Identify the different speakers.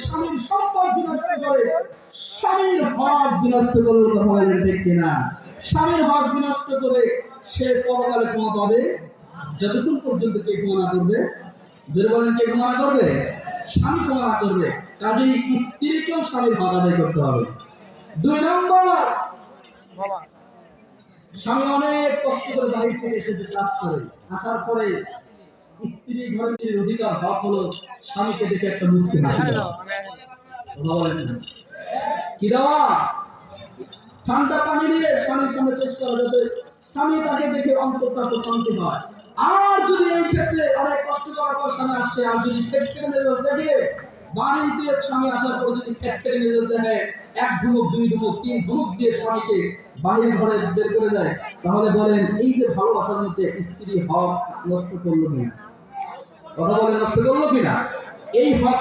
Speaker 1: স্বামীর সম্পদ বিনষ্ট করে, স্বামীর হক বিনষ্ট করলো, কথা বলেন ঠিক কিনা? স্বামীর হক বিনষ্ট করে সে পরকালে ক্ষমা পাবে যতক্ষণ পর্যন্ত কে ক্ষমা না করবে। যদি বলেন কে ক্ষমা না করবে? স্বামী ক্ষমা না করবে। কাজেই স্ত্রীকেও স্বামীর হক আদায় করতে হবে। 2 নম্বর, স্বামী অনেক কষ্ট করে বাড়ি থেকে এসেছে কাজ করে, আসার পরে স্ত্রী ঘরের অধিকার হক হলো স্বামীকে দেখে একটা মুস্কি হাসি দেওয়া। কি দেওয়া? ঠান্ডা পানি দিয়ে স্বামীর সামনে পেশ করা, যাতে স্বামী তাকে দেখে অন্তরটা শান্তি হয়। আর যদি এই ক্ষেত্রে অনেক কষ্ট করার পর স্বামী আসছে, আর যদি খেটখেটে মেজাজ দেখে, বাড়িতে স্বামী আসার পর যদি খেটখেটে মেজাজ দেখে, 1 ধুমুক 2 ধুমুক 3 ধুমুক দিয়ে স্বামীকে বাড়ির ঘরে বের করে দেয়, তাহলে বলেন এই যে ভালোবাসার মধ্যে স্ত্রী হক নষ্ট করলো কিনা? কথা বলে নষ্ট করলো কিনা? এই হক